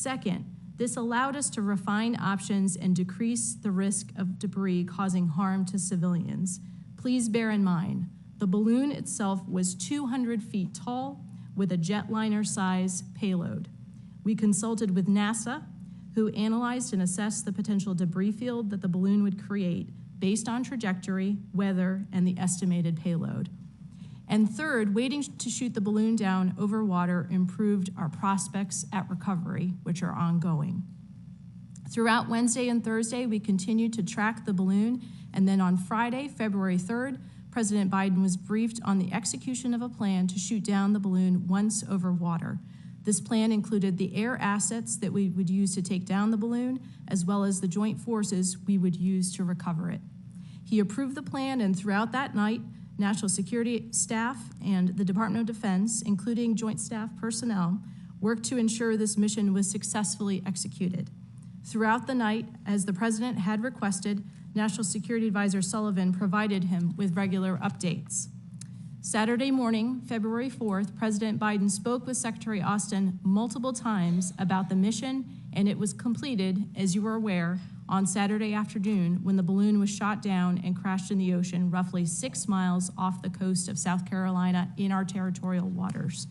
Second, this allowed us to refine options and decrease the risk of debris causing harm to civilians. Please bear in mind, the balloon itself was 200 feet tall with a jetliner-size payload. We consulted with NASA, who analyzed and assessed the potential debris field that the balloon would create based on trajectory, weather, and the estimated payload. And third, waiting to shoot the balloon down over water improved our prospects at recovery, which are ongoing. Throughout Wednesday and Thursday, we continued to track the balloon, and then on Friday, February 3rd, President Biden was briefed on the execution of a plan to shoot down the balloon once over water. This plan included the air assets that we would use to take down the balloon, as well as the joint forces we would use to recover it. He approved the plan, and throughout that night, National Security staff and the Department of Defense, including Joint Staff personnel, worked to ensure this mission was successfully executed. Throughout the night, as the President had requested, National Security Advisor Sullivan provided him with regular updates. Saturday morning, February 4th, President Biden spoke with Secretary Austin multiple times about the mission, and it was completed, as you are aware, on Saturday afternoon when the balloon was shot down and crashed in the ocean roughly 6 miles off the coast of South Carolina in our territorial waters.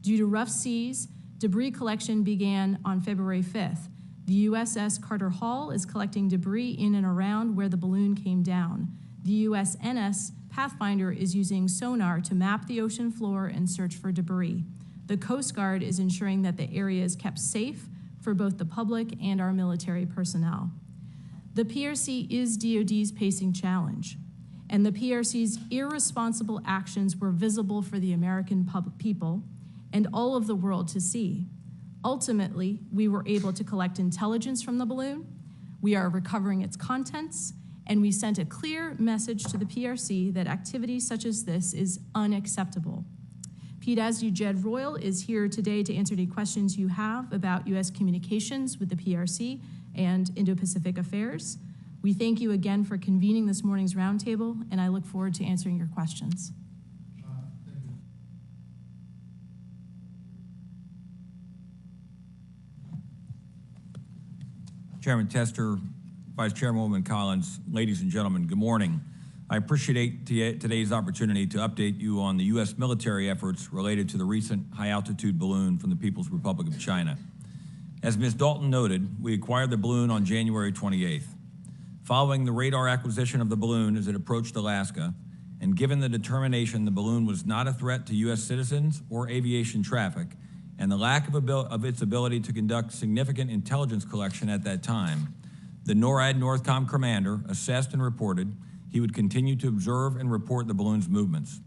Due to rough seas, debris collection began on February 5th. The USS Carter Hall is collecting debris in and around where the balloon came down. The USNS Pathfinder is using sonar to map the ocean floor and search for debris. The Coast Guard is ensuring that the area is kept safe for both the public and our military personnel. The PRC is DoD's pacing challenge, and the PRC's irresponsible actions were visible for the American people and all of the world to see. Ultimately, we were able to collect intelligence from the balloon, we are recovering its contents, and we sent a clear message to the PRC that activity such as this is unacceptable. PDASD Jed Royal is here today to answer any questions you have about U.S. communications with the PRC and Indo-Pacific affairs. We thank you again for convening this morning's roundtable, and I look forward to answering your questions. Chairman Tester, Vice Chairwoman Collins, ladies and gentlemen, good morning. I appreciate today's opportunity to update you on the U.S. military efforts related to the recent high-altitude balloon from the People's Republic of China. As Ms. Dalton noted, we acquired the balloon on January 28th. Following the radar acquisition of the balloon as it approached Alaska, and given the determination the balloon was not a threat to U.S. citizens or aviation traffic, and the lack of its ability to conduct significant intelligence collection at that time, the NORAD Northcom commander assessed and reported he would continue to observe and report the balloon's movements.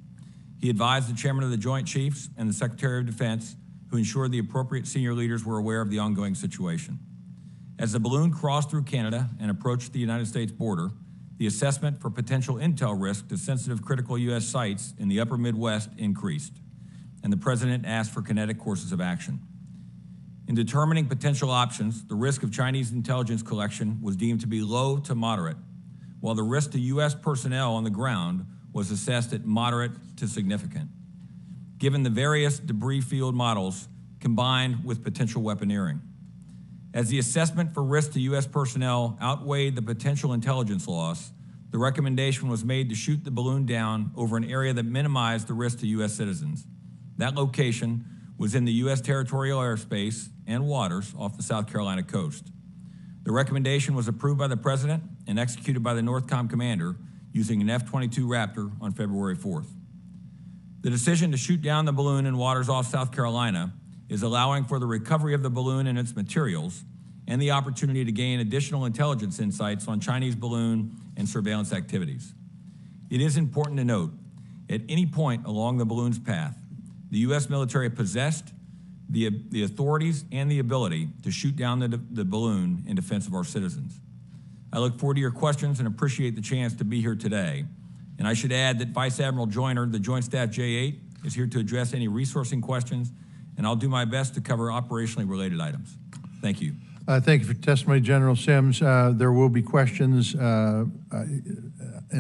He advised the chairman of the Joint Chiefs and the Secretary of Defense, who ensured the appropriate senior leaders were aware of the ongoing situation. As the balloon crossed through Canada and approached the United States border, the assessment for potential intel risk to sensitive critical U.S. sites in the upper Midwest increased, and the President asked for kinetic courses of action. In determining potential options, the risk of Chinese intelligence collection was deemed to be low to moderate, while the risk to U.S. personnel on the ground was assessed at moderate to significant, given the various debris field models combined with potential weaponeering. As the assessment for risk to U.S. personnel outweighed the potential intelligence loss, the recommendation was made to shoot the balloon down over an area that minimized the risk to U.S. citizens. That location was in the U.S. territorial airspace and waters off the South Carolina coast. The recommendation was approved by the President and executed by the NORTHCOM commander using an F-22 Raptor on February 4th. The decision to shoot down the balloon in waters off South Carolina is allowing for the recovery of the balloon and its materials and the opportunity to gain additional intelligence insights on Chinese balloon and surveillance activities. It is important to note, at any point along the balloon's path, the U.S. military possessed the authorities and the ability to shoot down the balloon in defense of our citizens. I look forward to your questions and appreciate the chance to be here today. And I should add that Vice Admiral Joyner, the Joint Staff J8, is here to address any resourcing questions, and I'll do my best to cover operationally related items. Thank you. Thank you for testimony, General Sims. There will be questions. In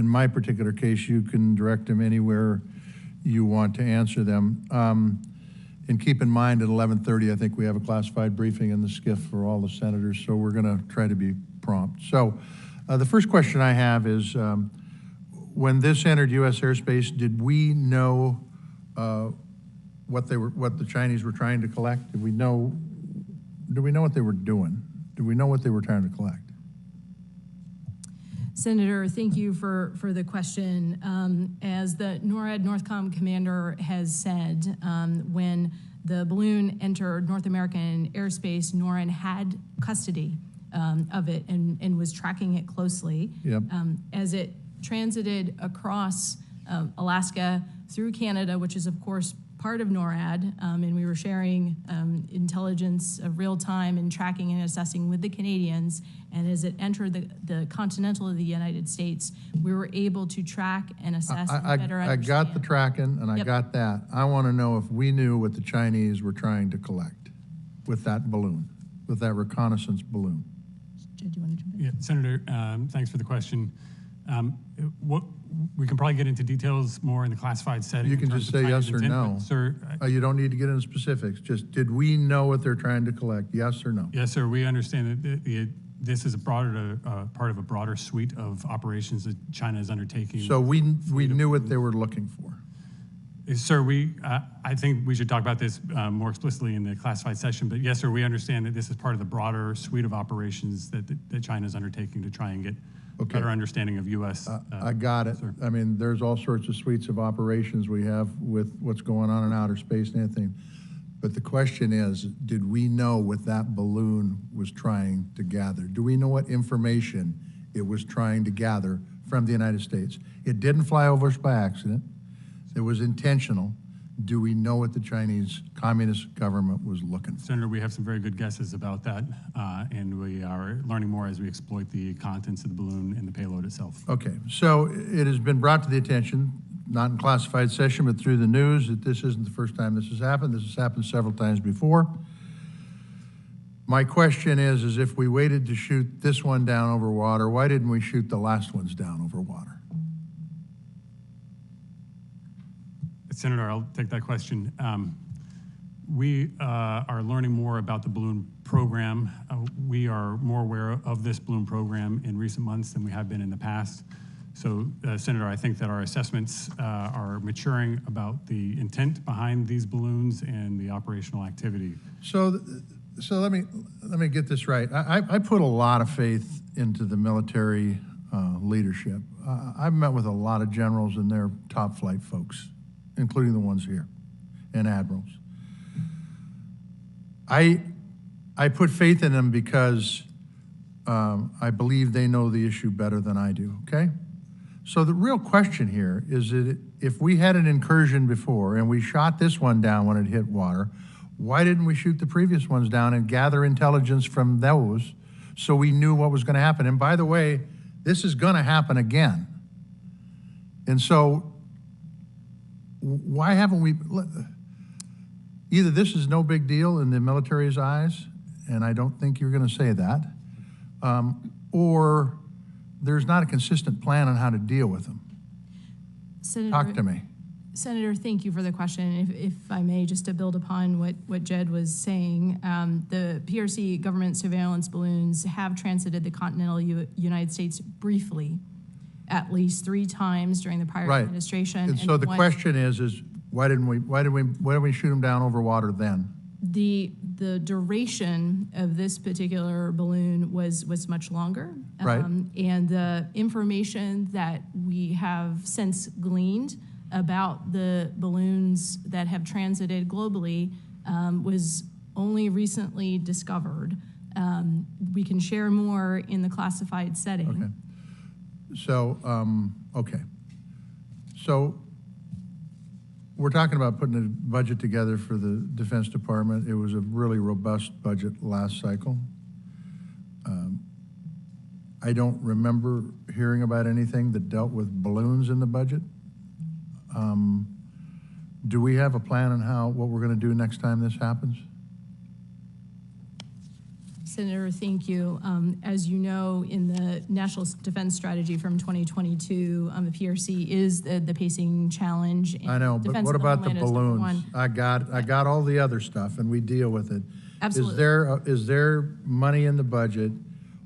my particular case, you can direct them anywhere you want to answer them. And keep in mind, at 11:30, I think we have a classified briefing in the SCIF for all the senators, so we're going to try to be prompt. So the first question I have is, when this entered U.S. airspace, did we know what the Chinese were trying to collect? Do we know what they were doing? Do we know what they were trying to collect? Senator, thank you for the question. As the NORAD Northcom commander has said, when the balloon entered North American airspace, NORAD had custody of it and was tracking it closely. Yep. As it transited across Alaska through Canada, which is, of course, part of NORAD, and we were sharing intelligence of real time and tracking and assessing with the Canadians. And as it entered the continental of the United States, we were able to track and assess and better understand. I got the tracking, and I got that. I want to know if we knew what the Chinese were trying to collect with that balloon, with that reconnaissance balloon. Jed, do you want to jump in? Yeah, Senator, thanks for the question. We can probably get into details more in the classified setting. You can just say yes or no. Sir, you don't need to get into specifics. Just, did we know what they're trying to collect? Yes or no? yes, sir. We understand that this is a broader part of a broader suite of operations that China is undertaking. So we knew what they were looking for. Sir, I think we should talk about this more explicitly in the classified session. But yes, sir, we understand that this is part of the broader suite of operations that China is undertaking to try and get better understanding of U.S. I got it. Sir. I mean, there's all sorts of suites of operations we have with what's going on in outer space and everything. But the question is, did we know what that balloon was trying to gather? Do we know what information it was trying to gather from the United States? It didn't fly over us by accident. It was intentional. Do we know what the Chinese Communist government was looking for? Senator, we have some very good guesses about that, and we are learning more as we exploit the contents of the balloon and the payload itself. Okay, so it has been brought to the attention, not in classified session, but through the news, that this isn't the first time this has happened. This has happened several times before. My question is if we waited to shoot this one down over water, why didn't we shoot the last ones down over water? Senator, I'll take that question. We are learning more about the balloon program. We are more aware of this balloon program in recent months than we have been in the past. So, Senator, I think that our assessments are maturing about the intent behind these balloons and the operational activity. So let me get this right. I put a lot of faith into the military leadership. I've met with a lot of generals and their top flight folks, including the ones here, and admirals. I put faith in them because I believe they know the issue better than I do, okay? So the real question here is that if we had an incursion before and we shot this one down when it hit water, why didn't we shoot the previous ones down and gather intelligence from those so we knew what was going to happen? And by the way, this is going to happen again. And so why haven't we, either this is no big deal in the military's eyes, and I don't think you're going to say that, or there's not a consistent plan on how to deal with them. Senator, talk to me. Senator, thank you for the question. If I may, just to build upon what Jed was saying, the PRC government surveillance balloons have transited the continental United States briefly, at least 3 times during the prior administration. And so the question is why didn't we shoot them down over water then? The duration of this particular balloon was much longer. Right. And the information that we have since gleaned about the balloons that have transited globally was only recently discovered. We can share more in the classified setting. Okay. So, okay. So we're talking about putting a budget together for the Defense Department. It was a really robust budget last cycle. I don't remember hearing about anything that dealt with balloons in the budget. Do we have a plan on what we're going to do next time this happens? Senator, thank you. As you know, in the National Defense Strategy from 2022, the PRC is the pacing challenge. I know, but Defense what of about the homeland is number balloons? one. I got all the other stuff, and we deal with it. Absolutely. Is there money in the budget,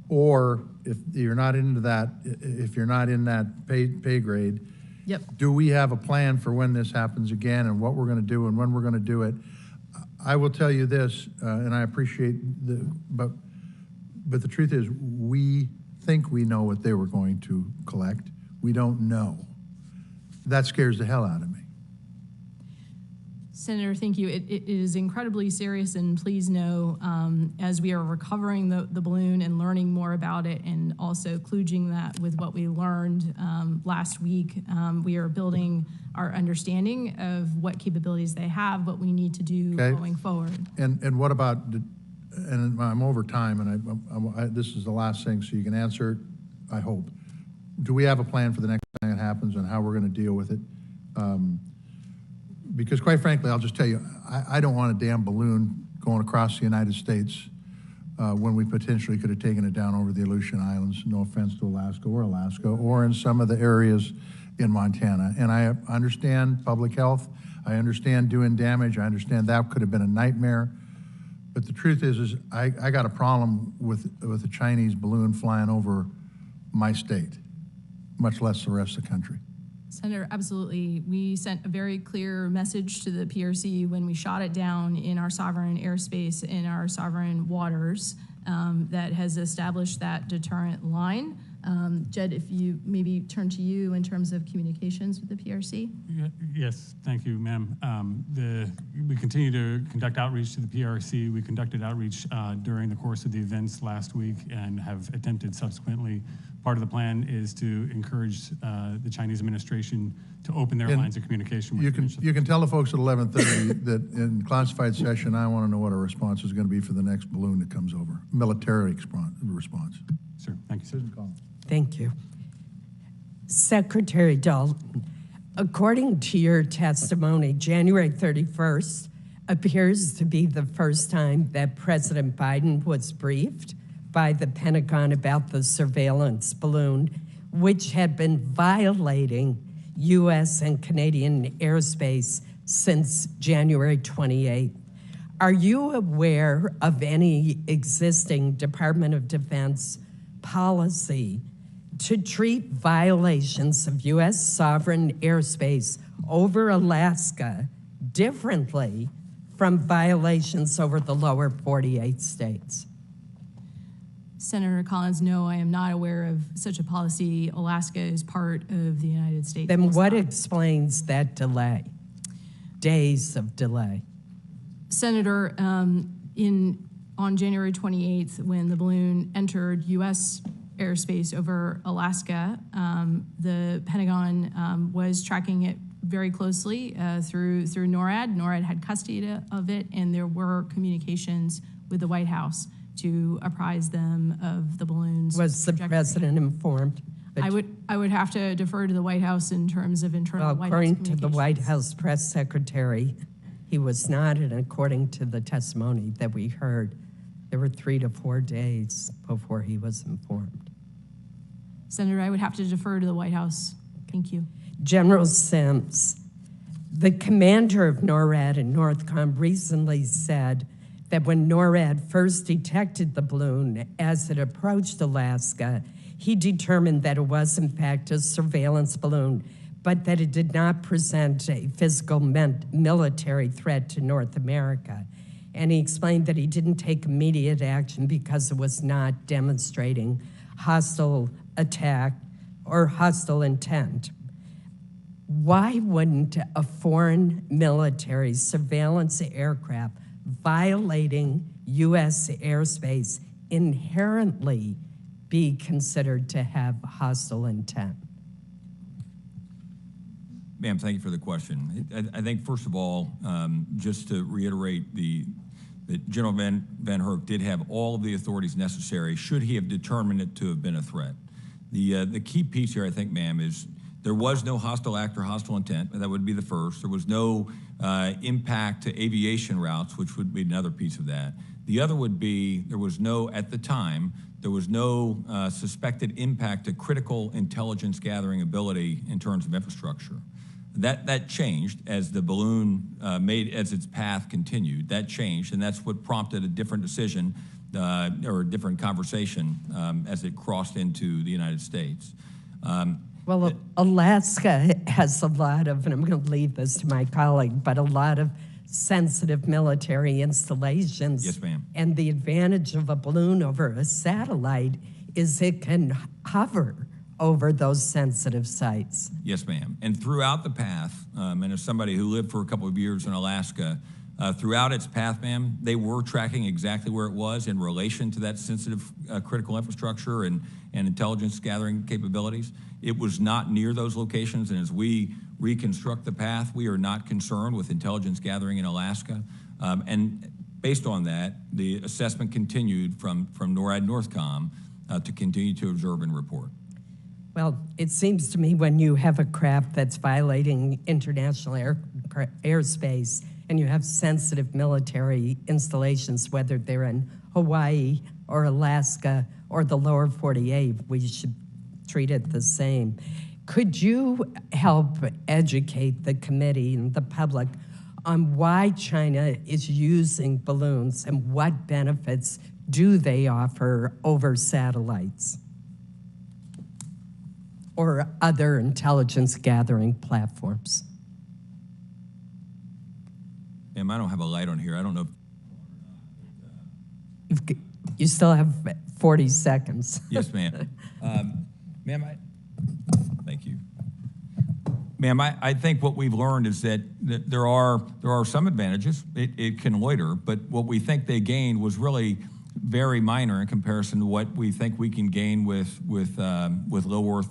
or if you're not into that, if you're not in that pay grade, Yep. do we have a plan for when this happens again and what we're going to do and when we're going to do it? I will tell you this, and I appreciate but the truth is, we think we know what they were going to collect. We don't know. That scares the hell out of me. Senator, thank you. It is incredibly serious, and please know, as we are recovering the balloon and learning more about it, and also kludging that with what we learned last week, we are building our understanding of what capabilities they have, what we need to do going forward. And what about, and I'm over time, and this is the last thing, so you can answer it, I hope. Do we have a plan for the next thing that happens and how we're going to deal with it? Because quite frankly, I'll just tell you, I don't want a damn balloon going across the United States when we potentially could have taken it down over the Aleutian Islands, no offense to Alaska, or in some of the areas in Montana. And I understand public health, I understand doing damage, I understand that could have been a nightmare. But the truth is I got a problem with a Chinese balloon flying over my state, much less the rest of the country. Senator, absolutely. We sent a very clear message to the PRC when we shot it down in our sovereign airspace, in our sovereign waters, that has established that deterrent line. Jed, if you maybe turn to you in terms of communications with the PRC. Yes, thank you, ma'am. We continue to conduct outreach to the PRC. We conducted outreach during the course of the events last week and have attempted subsequently. Part of the plan is to encourage the Chinese administration to open their lines of communication with you can tell the folks at 11:30 that in classified session, I want to know what our response is going to be for the next balloon that comes over, military response. Sir, thank you, sir. Susan Collins. Thank you. Secretary Dalton, according to your testimony, January 31st appears to be the first time that President Biden was briefed by the Pentagon about the surveillance balloon, which had been violating U.S. and Canadian airspace since January 28th. Are you aware of any existing Department of Defense policy to treat violations of U.S. sovereign airspace over Alaska differently from violations over the lower 48 states? Senator Collins, no, I am not aware of such a policy. Alaska is part of the United States. Then what explains that delay? Days of delay. Senator, on January 28th, when the balloon entered U.S. airspace over Alaska, the Pentagon was tracking it very closely through NORAD. NORAD had custody of it, and there were communications with the White House to apprise them of the balloon's Was the president informed? I would have to defer to the White House in terms of internal White House According to the White communications. House press secretary, he was not, and according to the testimony that we heard, there were 3 to 4 days before he was informed. Senator, I would have to defer to the White House. Thank you. General Sims, the commander of NORAD and NORTHCOM recently said that when NORAD first detected the balloon as it approached Alaska, he determined that it was in fact a surveillance balloon, but that it did not present a physical military threat to North America. And he explained that he didn't take immediate action because it was not demonstrating hostile attack or hostile intent. Why wouldn't a foreign military surveillance aircraft violating U.S. airspace inherently be considered to have hostile intent? Ma'am, thank you for the question. I think, first of all, just to reiterate, that General Van Herk did have all of the authorities necessary should he have determined it to have been a threat. The key piece here, I think, ma'am, is there was no hostile act or hostile intent. That would be the first. There was no impact to aviation routes, which would be another piece of that. The other would be there was no, at the time, there was no suspected impact to critical intelligence gathering ability in terms of infrastructure. That changed as the balloon as its path continued. That changed, and that's what prompted a different decision or a different conversation as it crossed into the United States. Well, Alaska has a lot of, and I'm going to leave this to my colleague, but a lot of sensitive military installations. Yes, ma'am. And the advantage of a balloon over a satellite is it can hover over those sensitive sites. Yes, ma'am. And throughout the path, and as somebody who lived for a couple of years in Alaska, throughout its path, ma'am, they were tracking exactly where it was in relation to that sensitive critical infrastructure and intelligence gathering capabilities. It was not near those locations, and as we reconstruct the path, we are not concerned with intelligence gathering in Alaska. And based on that, the assessment continued from NORAD Northcom to continue to observe and report. Well, it seems to me when you have a craft that's violating international airspace and you have sensitive military installations, whether they're in Hawaii or Alaska or the lower 48, we should treat it the same. Could you help educate the committee and the public on why China is using balloons and what benefits do they offer over satellites or other intelligence gathering platforms? Ma'am, I don't have a light on here. I don't know if You still have 40 seconds. Yes, ma'am. Ma'am, thank you. Ma'am, I think what we've learned is that there are some advantages. It can loiter, but what we think they gained was really very minor in comparison to what we think we can gain with low Earth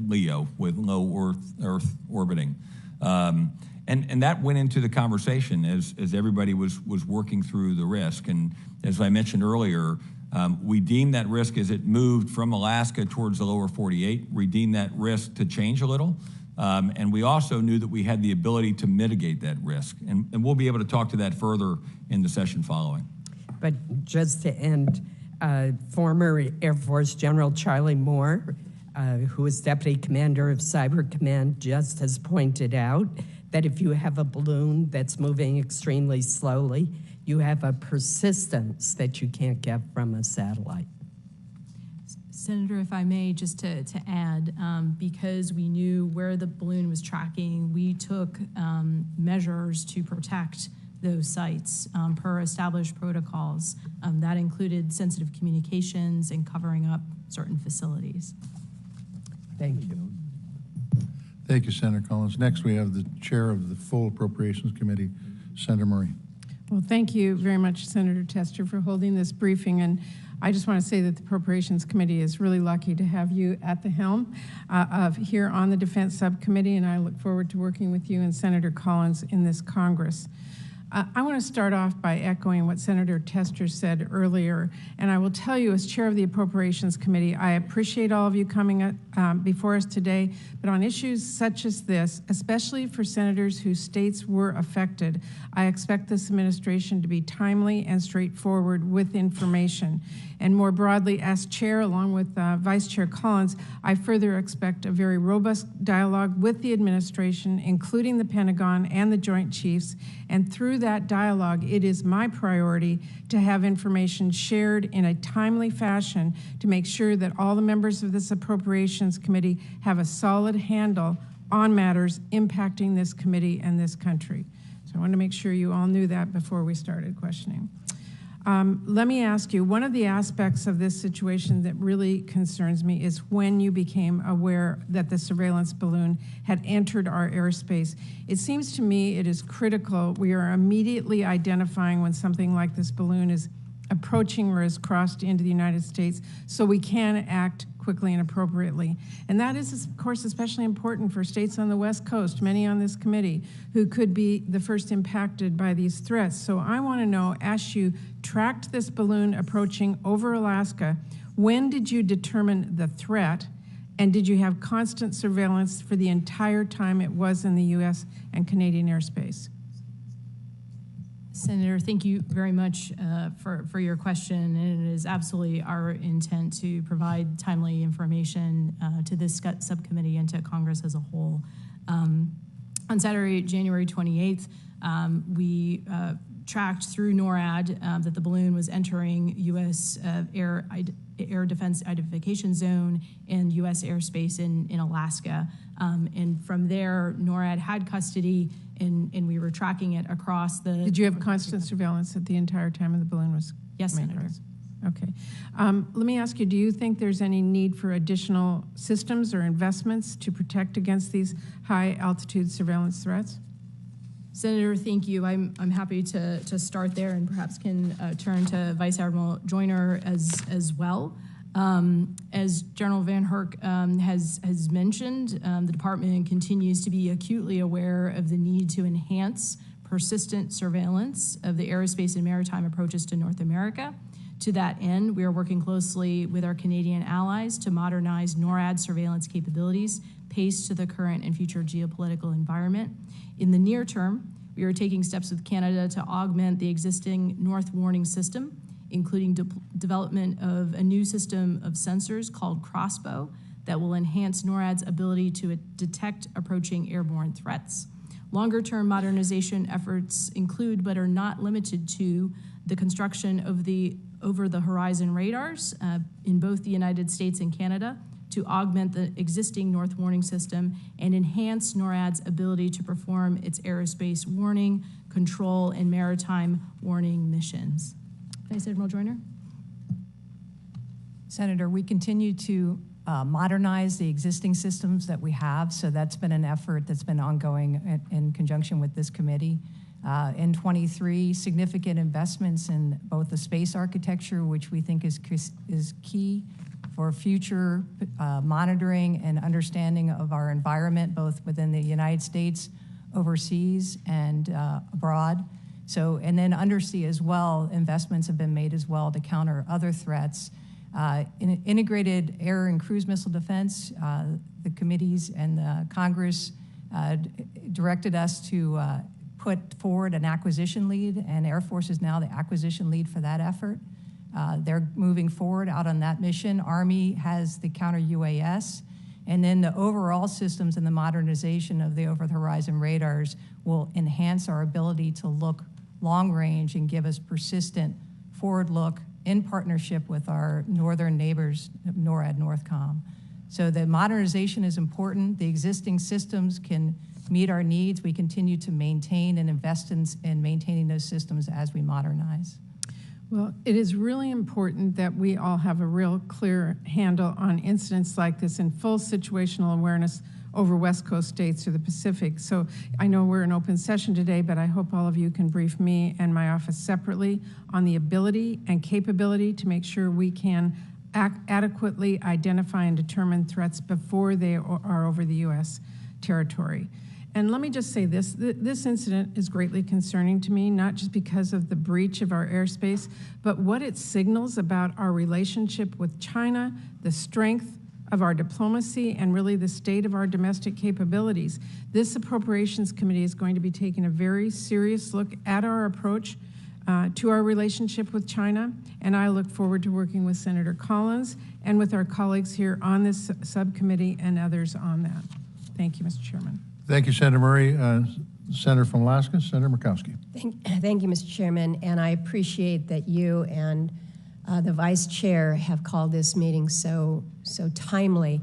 LEO, with low Earth orbiting. And that went into the conversation as everybody was working through the risk. And as I mentioned earlier, we deemed that risk as it moved from Alaska towards the lower 48. We deemed that risk to change a little. And we also knew that we had the ability to mitigate that risk. And we'll be able to talk to that further in the session following. But just to end, former Air Force General Charlie Moore, who is Deputy Commander of Cyber Command, just has pointed out that if you have a balloon that's moving extremely slowly, you have a persistence that you can't get from a satellite. Senator, if I may, just to add, because we knew where the balloon was tracking, we took measures to protect those sites per established protocols. That included sensitive communications and covering up certain facilities. Thank you. Thank you, Senator Collins. Next, we have the chair of the full Appropriations Committee, Senator Murray. Well, thank you very much, Senator Tester, for holding this briefing. And I just want to say that the Appropriations Committee is really lucky to have you at the helm of here on the Defense Subcommittee, and I look forward to working with you and Senator Collins in this Congress. I want to start off by echoing what Senator Tester said earlier, and I will tell you as chair of the Appropriations Committee, I appreciate all of you coming before us today, but on issues such as this, especially for senators whose states were affected, I expect this administration to be timely and straightforward with information. And more broadly, as chair, along with Vice Chair Collins, I further expect a very robust dialogue with the administration, including the Pentagon and the Joint Chiefs. And through that dialogue, it is my priority to have information shared in a timely fashion to make sure that all the members of this Appropriations Committee have a solid handle on matters impacting this committee and this country. So I want to make sure you all knew that before we started questioning. Let me ask you, one of the aspects of this situation that really concerns me is when you became aware that the surveillance balloon had entered our airspace. It seems to me it is critical we are immediately identifying when something like this balloon is approaching or has crossed into the United States so we can act quickly and appropriately. And that is, of course, especially important for states on the West Coast, many on this committee, who could be the first impacted by these threats. So I want to know, as you tracked this balloon approaching over Alaska, when did you determine the threat, and did you have constant surveillance for the entire time it was in the U.S. and Canadian airspace? Senator, thank you very much for your question, and it is absolutely our intent to provide timely information to this subcommittee and to Congress as a whole. On Saturday, January 28th, we tracked through NORAD that the balloon was entering U.S. Air Defense Identification Zone and U.S. airspace in Alaska. And from there, NORAD had custody, and we were tracking it across the... Did you have constant surveillance at the entire time of the balloon was? Yes, Senator. Okay. Let me ask you, do you think there's any need for additional systems or investments to protect against these high-altitude surveillance threats? Senator, thank you. I'm happy to start there and perhaps can turn to Vice Admiral Joyner as well. As General Van Herk has mentioned, the department continues to be acutely aware of the need to enhance persistent surveillance of the aerospace and maritime approaches to North America. To that end, we are working closely with our Canadian allies to modernize NORAD surveillance capabilities paced to the current and future geopolitical environment. In the near term, we are taking steps with Canada to augment the existing North Warning System, including development of a new system of sensors called Crossbow that will enhance NORAD's ability to detect approaching airborne threats. Longer-term modernization efforts include, but are not limited to, the construction of the over-the-horizon radars in both the United States and Canada to augment the existing North Warning System and enhance NORAD's ability to perform its aerospace warning, control, and maritime warning missions. Vice Admiral Joyner? Senator, we continue to modernize the existing systems that we have, so that's been an effort that's been ongoing in conjunction with this committee. In 23, significant investments in both the space architecture, which we think is key for future monitoring and understanding of our environment, both within the United States, overseas, and abroad. So, and then undersea as well, investments have been made as well to counter other threats. In integrated air and cruise missile defense, the committees and the Congress directed us to put forward an acquisition lead, and Air Force is now the acquisition lead for that effort. They're moving forward out on that mission. Army has the counter-UAS, and then the overall systems and the modernization of the over-the-horizon radars will enhance our ability to look long range and give us persistent forward look in partnership with our northern neighbors, NORAD, NORTHCOM. So the modernization is important. The existing systems can meet our needs. We continue to maintain and invest in maintaining those systems as we modernize. Well, it is really important that we all have a real clear handle on incidents like this and full situational awareness over West Coast states or the Pacific. So I know we're in open session today, but I hope all of you can brief me and my office separately on the ability and capability to make sure we can adequately identify and determine threats before they are over the U.S. territory. And let me just say this, this incident is greatly concerning to me, not just because of the breach of our airspace, but what it signals about our relationship with China, the strength of our diplomacy, and really the state of our domestic capabilities. This Appropriations Committee is going to be taking a very serious look at our approach to our relationship with China, and I look forward to working with Senator Collins and with our colleagues here on this subcommittee and others on that. Thank you, Mr. Chairman. Thank you, Senator Murray. Senator from Alaska, Senator Murkowski. Thank you, Mr. Chairman, and I appreciate that you and the Vice Chair have called this meeting so timely.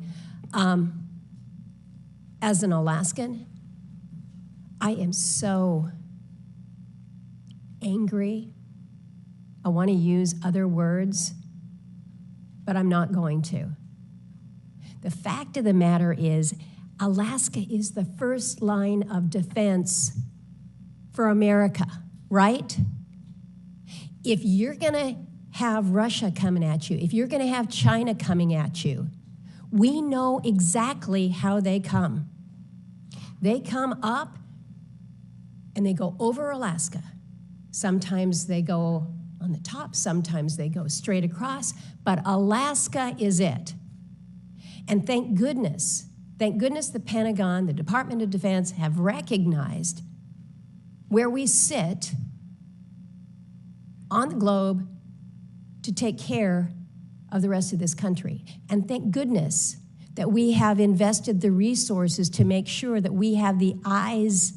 As an Alaskan, I am so angry. I want to use other words, but I'm not going to. The fact of the matter is, Alaska is the first line of defense for America, right? If you're going to have Russia coming at you, if you're going to have China coming at you, we know exactly how they come. They come up and they go over Alaska. Sometimes they go on the top, sometimes they go straight across, but Alaska is it. And thank goodness the Pentagon, the Department of Defense have recognized where we sit on the globe to take care of the rest of this country. And thank goodness that we have invested the resources to make sure that we have the eyes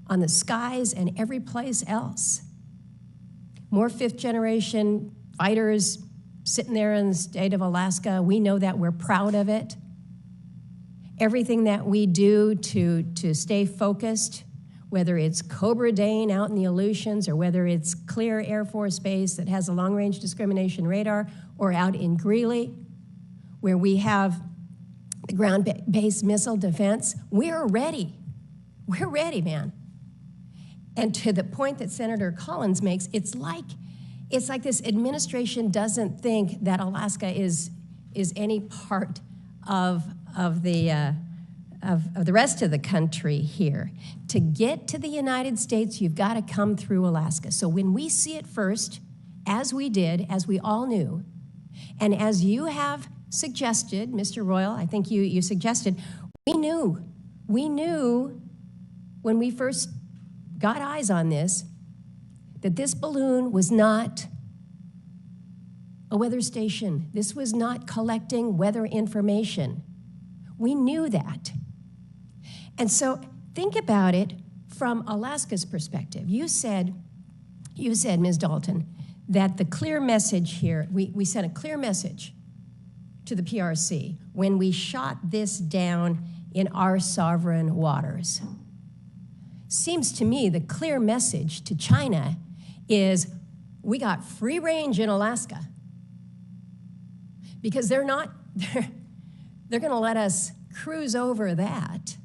on the skies and every place else. More fifth-generation fighters sitting there in the state of Alaska. We know that. We're proud of it. Everything that we do to stay focused, whether it's Cobra Dane out in the Aleutians or whether it's Clear Air Force Base that has a long-range discrimination radar, or out in Greeley where we have the ground-based missile defense, we're ready. We're ready, man. And to the point that Senator Collins makes, it's like this administration doesn't think that Alaska is any part of the rest of the country here. To get to the United States, you've got to come through Alaska. So when we see it first, as we did, as we all knew, and as you have suggested, Mr. Royal, I think you suggested, we knew when we first got eyes on this, that this balloon was not a weather station. This was not collecting weather information. We knew that. And so think about it from Alaska's perspective. You said, Ms. Dalton, that the clear message here, we sent a clear message to the PRC when we shot this down in our sovereign waters. Seems to me the clear message to China is we got free range in Alaska, because they're going to let us cruise over that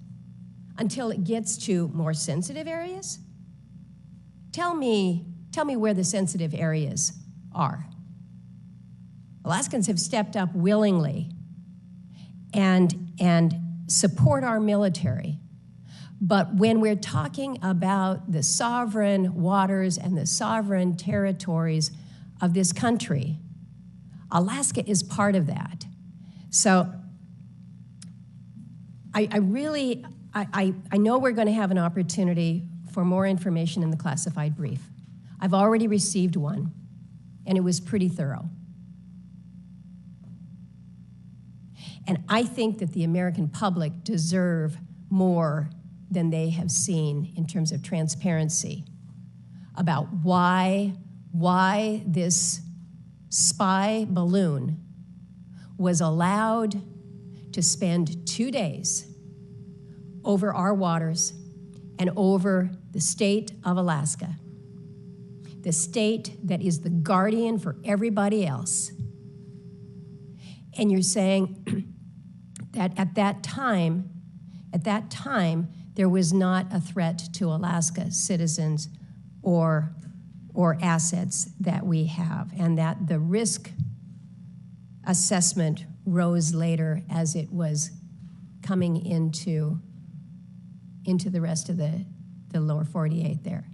until it gets to more sensitive areas. Tell me where the sensitive areas are. Alaskans have stepped up willingly and support our military. But when we're talking about the sovereign waters and the sovereign territories of this country, Alaska is part of that. So I know we're going to have an opportunity for more information in the classified brief. I've already received one, and it was pretty thorough. And I think that the American public deserve more than they have seen in terms of transparency about why this spy balloon was allowed to spend 2 days over our waters and over the state of Alaska, the state that is the guardian for everybody else. And you're saying that at that time, there was not a threat to Alaska citizens or assets that we have, and that the risk assessment rose later as it was coming into the rest of the lower 48 there.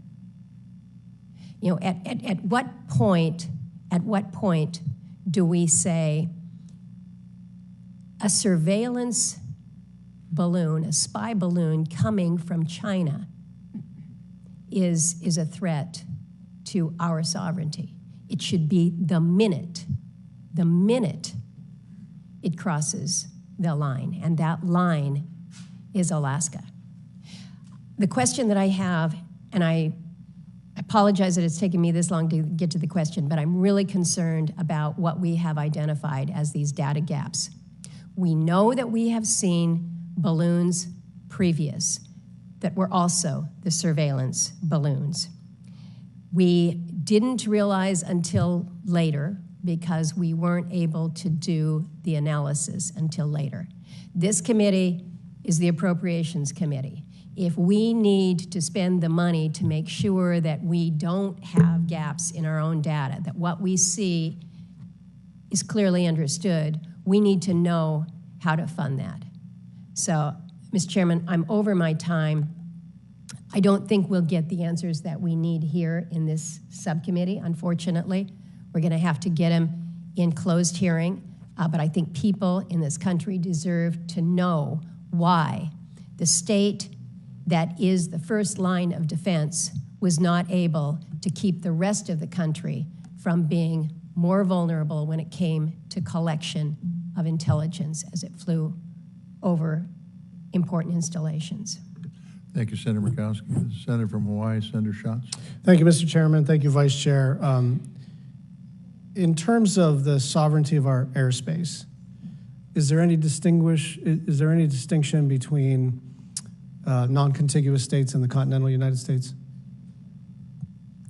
You know, at what point do we say a surveillance balloon, a spy balloon coming from China is a threat to our sovereignty? It should be the minute it crosses the line, and that line is Alaska. The question that I have, and I apologize that it's taken me this long to get to the question, but I'm really concerned about what we have identified as these data gaps. We know that we have seen balloons previous that were also the surveillance balloons. We didn't realize until later because we weren't able to do the analysis until later. This committee is the Appropriations Committee. If we need to spend the money to make sure that we don't have gaps in our own data, that what we see is clearly understood, we need to know how to fund that. So, Mr. Chairman, I'm over my time. I don't think we'll get the answers that we need here in this subcommittee, unfortunately. We're going to have to get them in closed hearing, but I think people in this country deserve to know why the state that is the first line of defense was not able to keep the rest of the country from being more vulnerable when it came to collection of intelligence as it flew over important installations. Thank you, Senator Murkowski. Senator from Hawaii, Senator Schatz. Thank you, Mr. Chairman. Thank you, Vice Chair. In terms of the sovereignty of our airspace, is there any distinction between non-contiguous states and the continental United States?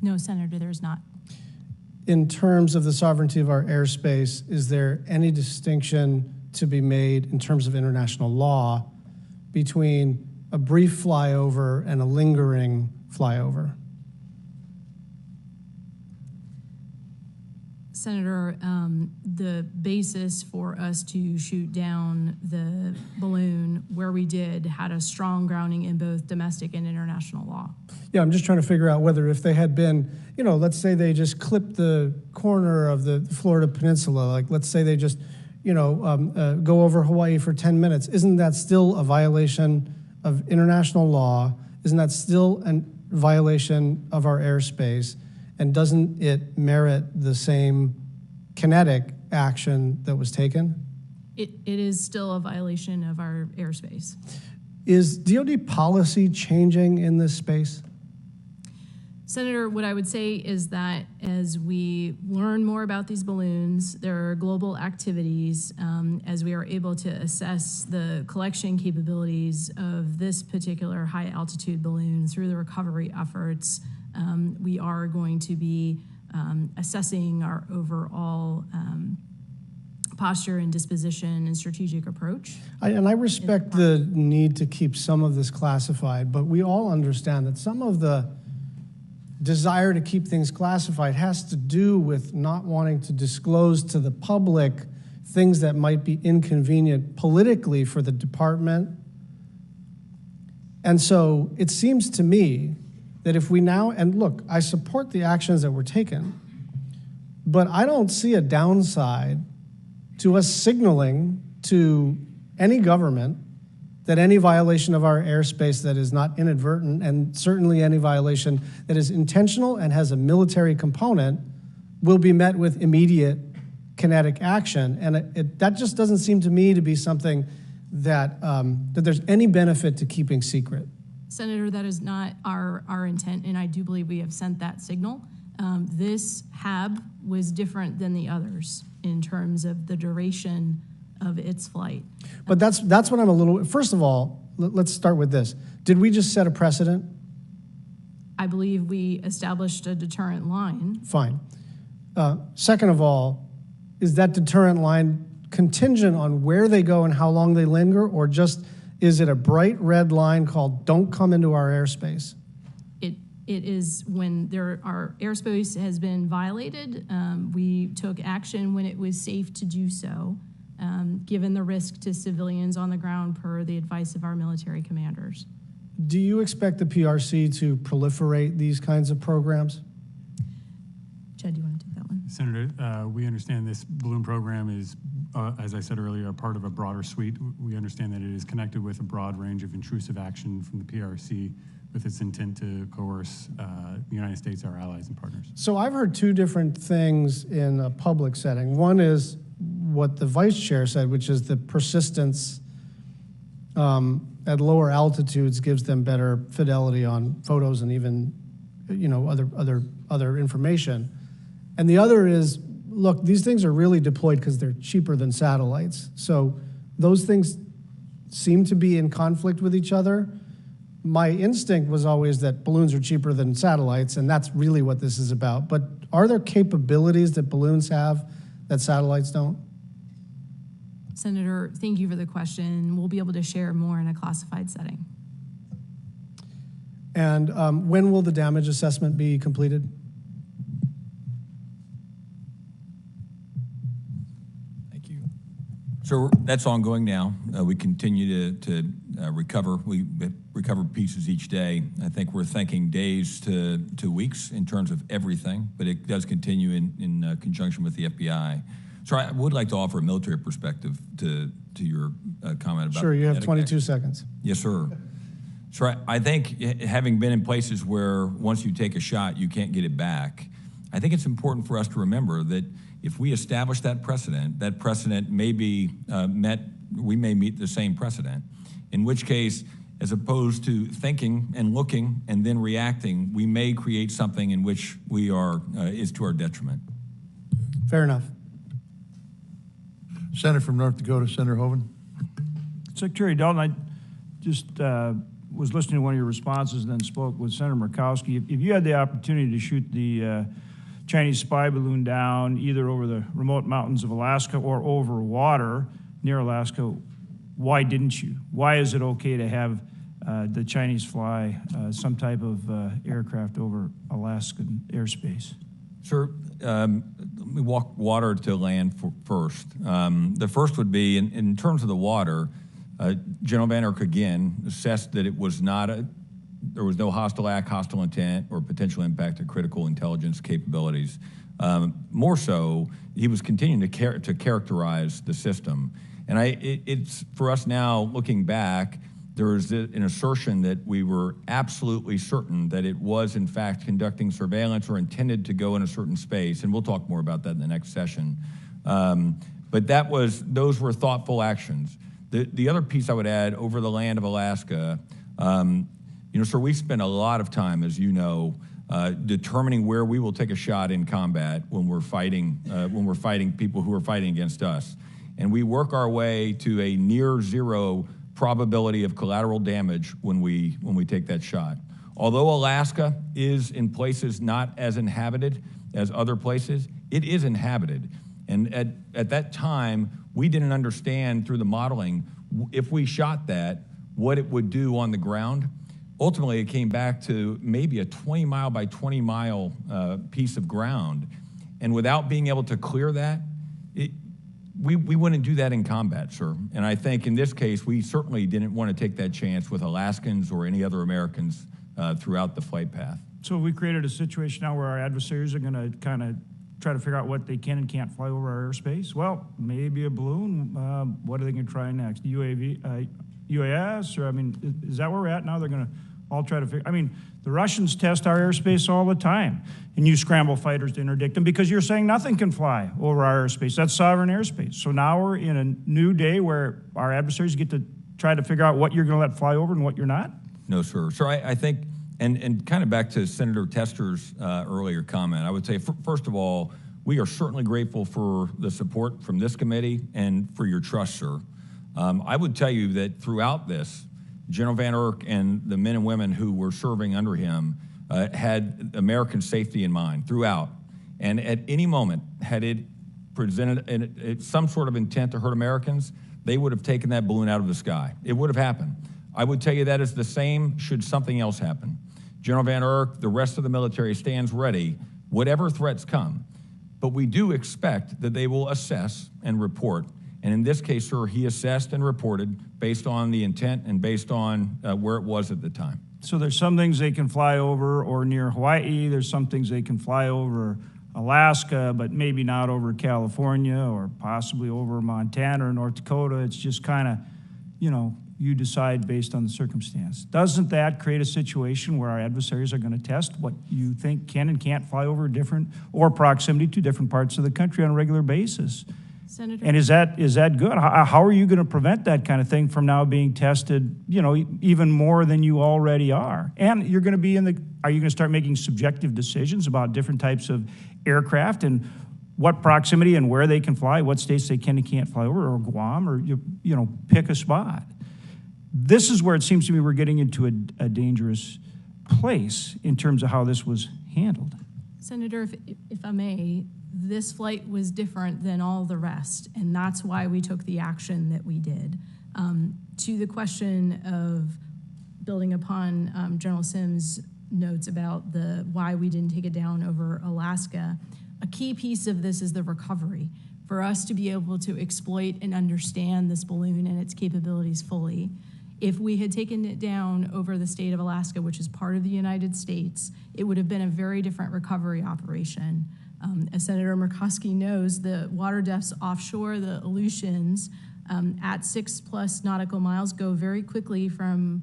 No, Senator, there's not. In terms of the sovereignty of our airspace, is there any distinction to be made in terms of international law between a brief flyover and a lingering flyover? Senator, the basis for us to shoot down the balloon where we did had a strong grounding in both domestic and international law. Yeah, I'm just trying to figure out whether if they had been, you know, let's say they just clipped the corner of the Florida Peninsula, like let's say they just, you know, go over Hawaii for 10 minutes, isn't that still a violation of international law? Isn't that still a violation of our airspace? And doesn't it merit the same kinetic action that was taken? It is still a violation of our airspace. Is DoD policy changing in this space? Senator, what I would say is that as we learn more about these balloons, there are global activities as we are able to assess the collection capabilities of this particular high altitude balloon through the recovery efforts. We are going to be assessing our overall posture and disposition and strategic approach. I respect the need to keep some of this classified, but we all understand that some of the desire to keep things classified has to do with not wanting to disclose to the public things that might be inconvenient politically for the department. And so it seems to me that if we now, and look, I support the actions that were taken, but I don't see a downside to us signaling to any government that any violation of our airspace that is not inadvertent, and certainly any violation that is intentional and has a military component, will be met with immediate kinetic action. And that just doesn't seem to me to be something that, that there's any benefit to keeping secret. Senator, that is not our intent, and I do believe we have sent that signal. This HAB was different than the others in terms of the duration of its flight. But that's what I'm a little, first of all, let's start with this. Did we just set a precedent? I believe we established a deterrent line. Fine. Second of all, is that deterrent line contingent on where they go and how long they linger, or just is it a bright red line called don't come into our airspace? It is when our airspace has been violated, we took action when it was safe to do so, given the risk to civilians on the ground per the advice of our military commanders. Do you expect the PRC to proliferate these kinds of programs? Chad, do you want to take that one? Senator, we understand this balloon program is, as I said earlier, a part of a broader suite. We understand that it is connected with a broad range of intrusive action from the PRC with its intent to coerce the United States, our allies and partners. So I've heard two different things in a public setting. One is what the vice chair said, which is the persistence at lower altitudes gives them better fidelity on photos and even, you know, other information. And the other is, look, these things are really deployed because they're cheaper than satellites. So those things seem to be in conflict with each other. My instinct was always that balloons are cheaper than satellites, and that's really what this is about. But are there capabilities that balloons have that satellites don't? Senator, thank you for the question. We'll be able to share more in a classified setting. And when will the damage assessment be completed? Thank you. So that's ongoing now. We continue to recover. We recover pieces each day. I think we're thinking days to weeks in terms of everything, but it does continue in conjunction with the FBI. So I would like to offer a military perspective to your comment about. Sure, you have 22 seconds. Yes, sir. So I think having been in places where once you take a shot, you can't get it back, I think it's important for us to remember that if we establish that precedent may be we may meet the same precedent, in which case, as opposed to thinking and looking and then reacting, we may create something in which we are, is to our detriment. Fair enough. Senator from North Dakota, Senator Hoeven. Secretary Dalton, I just was listening to one of your responses and then spoke with Senator Murkowski. If you had the opportunity to shoot the Chinese spy balloon down either over the remote mountains of Alaska or over water near Alaska, why didn't you? Why is it okay to have the Chinese fly some type of aircraft over Alaskan airspace? Sir, let me walk water to land first. The first would be, in terms of the water, General Van Erck again assessed that it was not there was no hostile act, hostile intent, or potential impact to critical intelligence capabilities. More so, he was continuing to characterize the system. And it's for us now, looking back, there is an assertion that we were absolutely certain that it was in fact conducting surveillance or intended to go in a certain space, and we'll talk more about that in the next session. But those were thoughtful actions. The other piece I would add, over the land of Alaska, sir, we spend a lot of time, as you know, determining where we will take a shot in combat when we're fighting people who are fighting against us. And we work our way to a near zero probability of collateral damage when we take that shot. Although Alaska is in places not as inhabited as other places, it is inhabited. And at that time, we didn't understand through the modeling, if we shot that, what it would do on the ground. Ultimately, it came back to maybe a 20 mile by 20 mile piece of ground. And without being able to clear that, we wouldn't do that in combat, sir. And I think in this case, we certainly didn't want to take that chance with Alaskans or any other Americans throughout the flight path. So we created a situation now where our adversaries are going to kind of try to figure out what they can and can't fly over our airspace. Well, maybe a balloon. What are they going to try next? UAV, UAS? Or, I mean, is that where we're at now? They're going to all try to figure. I mean, the Russians test our airspace all the time and use scramble fighters to interdict them because you're saying nothing can fly over our airspace. That's sovereign airspace. So now we're in a new day where our adversaries get to try to figure out what you're going to let fly over and what you're not? No, sir. Sir, I think, and kind of back to Senator Tester's earlier comment, I would say, first of all, we are certainly grateful for the support from this committee and for your trust, sir. I would tell you that throughout this, General Van Erck and the men and women who were serving under him had American safety in mind throughout. And at any moment, had it presented some sort of intent to hurt Americans, they would have taken that balloon out of the sky. It would have happened. I would tell you that is the same should something else happen. General Van Erck, the rest of the military stands ready, whatever threats come. But we do expect that they will assess and report. And in this case, sir, he assessed and reported based on the intent and based on where it was at the time. So there's some things they can fly over or near Hawaii. There's some things they can fly over Alaska, but maybe not over California or possibly over Montana or North Dakota. It's just kind of, you decide based on the circumstance. Doesn't that create a situation where our adversaries are going to test what you think can and can't fly over different or proximity to different parts of the country on a regular basis? Senator? And is that good? How are you going to prevent that kind of thing from now being tested, even more than you already are? And you're going to be are you going to start making subjective decisions about different types of aircraft and what proximity and where they can fly, what states they can and can't fly over, or Guam, or pick a spot? This is where it seems to me we're getting into a dangerous place in terms of how this was handled. Senator, if I may, this flight was different than all the rest, and that's why we took the action that we did. To the question of building upon General Sims' notes about why we didn't take it down over Alaska, a key piece of this is the recovery. For us to be able to exploit and understand this balloon and its capabilities fully, if we had taken it down over the state of Alaska, which is part of the United States, it would have been a very different recovery operation. As Senator Murkowski knows, the water depths offshore, the Aleutians, at 6+ nautical miles go very quickly from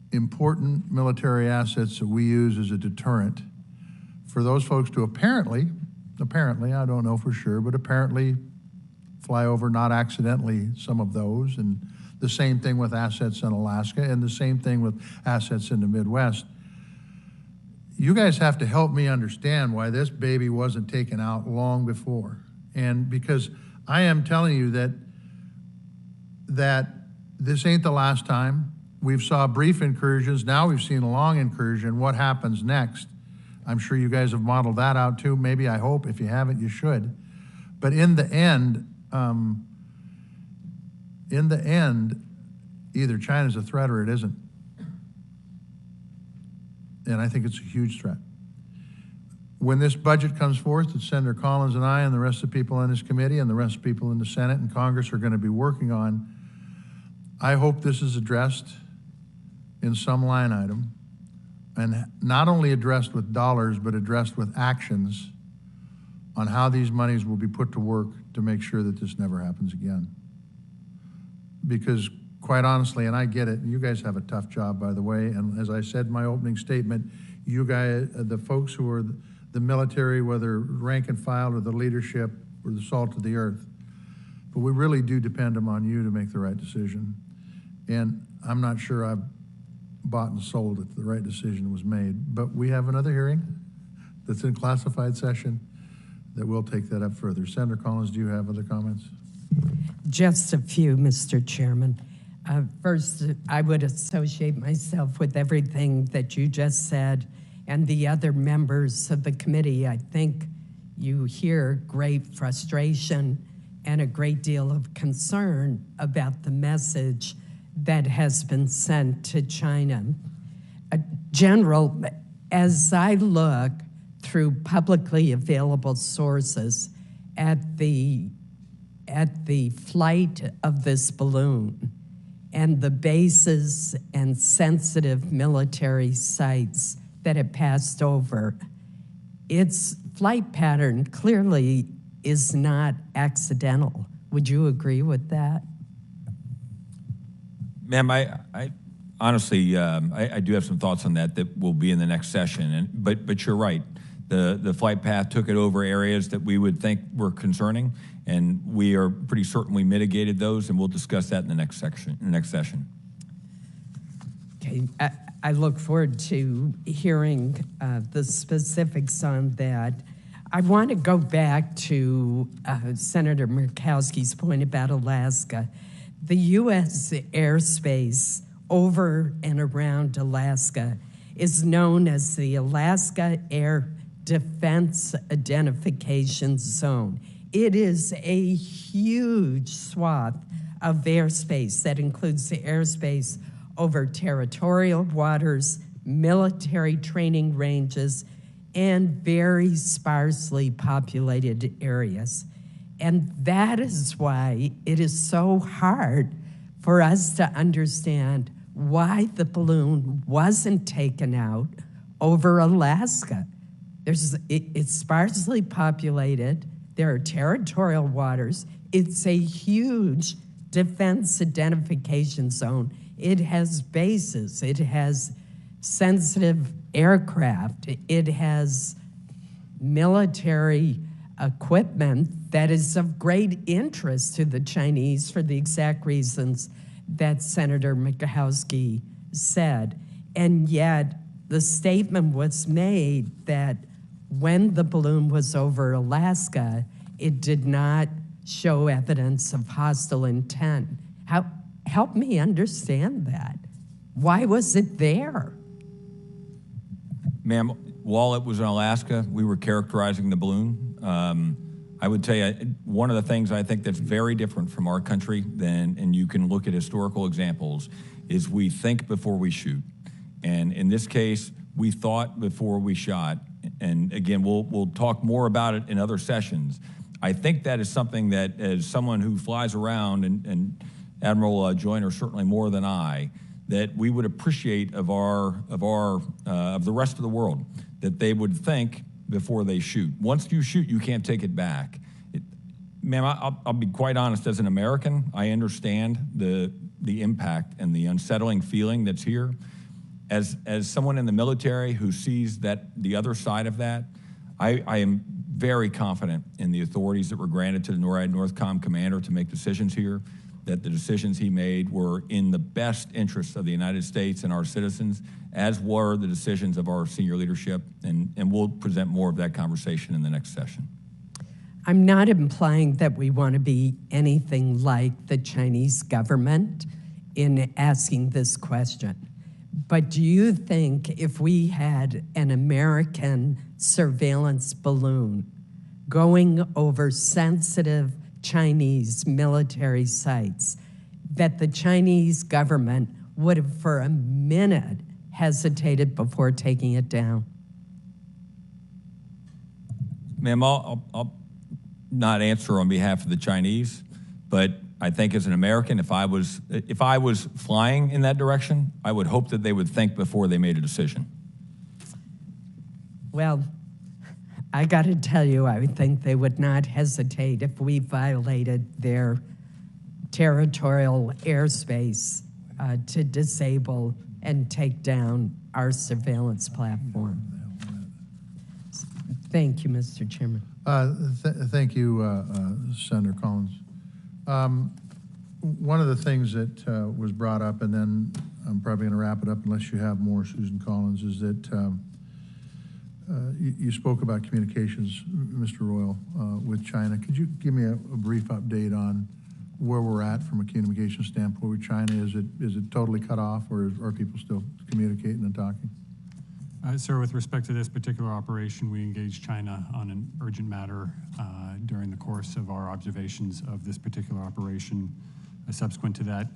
important military assets that we use as a deterrent for those folks to apparently, I don't know for sure, but apparently fly over, not accidentally, some of those, and the same thing with assets in Alaska, and the same thing with assets in the Midwest. You guys have to help me understand why this baby wasn't taken out long before. And because I am telling you that this ain't the last time. We've saw brief incursions, now we've seen a long incursion. What happens next? I'm sure you guys have modeled that out too. Maybe, I hope. If you haven't, you should. But in the end, either China's a threat or it isn't. And I think it's a huge threat. When this budget comes forth, that Senator Collins and I and the rest of the people on this committee and the rest of the people in the Senate and Congress are going to be working on, I hope this is addressed in some line item, and not only addressed with dollars, but addressed with actions on how these monies will be put to work to make sure that this never happens again. Because quite honestly, and I get it, you guys have a tough job, by the way, and as I said in my opening statement, you guys, the folks who are the military, whether rank and file or the leadership or the salt of the earth, but we really do depend upon you to make the right decision. And I'm not sure I've bought and sold that the right decision was made, but we have another hearing that's in classified session that will take that up further. Senator Collins, do you have other comments? Just a few, Mr. Chairman. First, I would associate myself with everything that you just said and the other members of the committee. I think you hear great frustration and a great deal of concern about the message that has been sent to China. General, as I look through publicly available sources at the flight of this balloon and the bases and sensitive military sites that it passed over, its flight pattern clearly is not accidental. Would you agree with that? Ma'am, I honestly, I do have some thoughts on that will be in the next session. But you're right. The flight path took it over areas that we would think were concerning, and we are pretty certain we mitigated those, and we'll discuss that in the next session. Okay, I look forward to hearing the specifics on that. I want to go back to Senator Murkowski's point about Alaska. The U.S. airspace over and around Alaska is known as the Alaska Air Defense Identification Zone. It is a huge swath of airspace that includes the airspace over territorial waters, military training ranges, and very sparsely populated areas. And that is why it is so hard for us to understand why the balloon wasn't taken out over Alaska. It's sparsely populated. There are territorial waters. It's a huge defense identification zone. It has bases. It has sensitive aircraft. It has military equipment that is of great interest to the Chinese for the exact reasons that Senator Murkowski said. And yet the statement was made that when the balloon was over Alaska, it did not show evidence of hostile intent. Help me understand that. Why was it there? Ma'am, while it was in Alaska, we were characterizing the balloon. I would tell you, one of the things I think that's very different from our country and you can look at historical examples, is we think before we shoot. And in this case, we thought before we shot. And again, we'll talk more about it in other sessions. I think that is something that, as someone who flies around, and Admiral Joyner certainly more than I, that we would appreciate of the rest of the world, that they would think before they shoot. Once you shoot, you can't take it back. Ma'am, I'll be quite honest. As an American, I understand the impact and the unsettling feeling that's here. As someone in the military who sees the other side of that, I am very confident in the authorities that were granted to the NORAD Northcom commander to make decisions here, that the decisions he made were in the best interests of the United States and our citizens, as were the decisions of our senior leadership, and we'll present more of that conversation in the next session. I'm not implying that we want to be anything like the Chinese government in asking this question. But do you think if we had an American surveillance balloon going over sensitive Chinese military sites, that the Chinese government would have for a minute hesitated before taking it down? Ma'am, I'll not answer on behalf of the Chinese, but I think as an American, if I was flying in that direction, I would hope that they would think before they made a decision. Well, I got to tell you, I would think they would not hesitate if we violated their territorial airspace to disable and take down our surveillance platform. Thank you, Mr. Chairman. Thank you, Senator Collins. One of the things that was brought up, and then I'm probably going to wrap it up unless you have more, Susan Collins, is that you spoke about communications, Mr. Royal, with China. Could you give me a brief update on where we're at from a communication standpoint with China? Is it totally cut off, or are people still communicating and talking? Sir, with respect to this particular operation, we engaged China on an urgent matter during the course of our observations of this particular operation. Subsequent to that,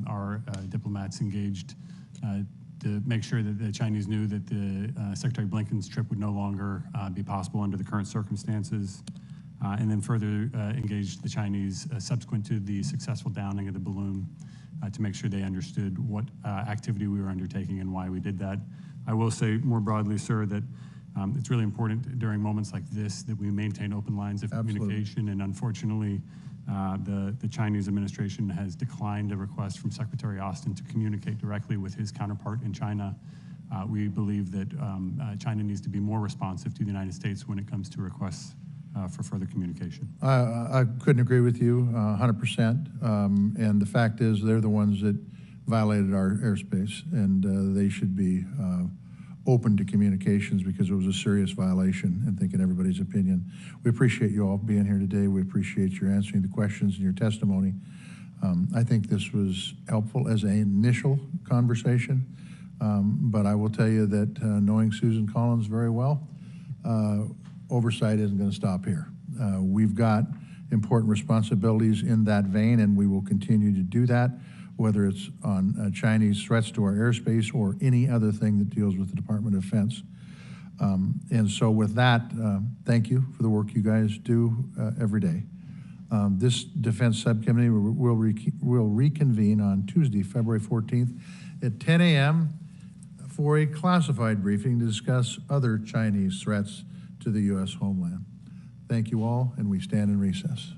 our diplomats engaged to make sure that the Chinese knew that the Secretary Blinken's trip would no longer be possible under the current circumstances, and then further engaged the Chinese subsequent to the successful downing of the balloon to make sure they understood what activity we were undertaking and why we did that. I will say more broadly, sir, that it's really important during moments like this that we maintain open lines of communication. And unfortunately, the Chinese administration has declined a request from Secretary Austin to communicate directly with his counterpart in China. We believe that China needs to be more responsive to the United States when it comes to requests for further communication. I couldn't agree with you 100%. And the fact is, they're the ones that violated our airspace, and they should be open to communications because it was a serious violation, and think in everybody's opinion. We appreciate you all being here today. We appreciate your answering the questions and your testimony. I think this was helpful as an initial conversation, but I will tell you that knowing Susan Collins very well, oversight isn't going to stop here. We've got important responsibilities in that vein, and we will continue to do that, whether it's on Chinese threats to our airspace or any other thing that deals with the Department of Defense. And so with that, thank you for the work you guys do every day. This Defense Subcommittee will reconvene on Tuesday, February 14th at 10 a.m. for a classified briefing to discuss other Chinese threats to the U.S. homeland. Thank you all, and we stand in recess.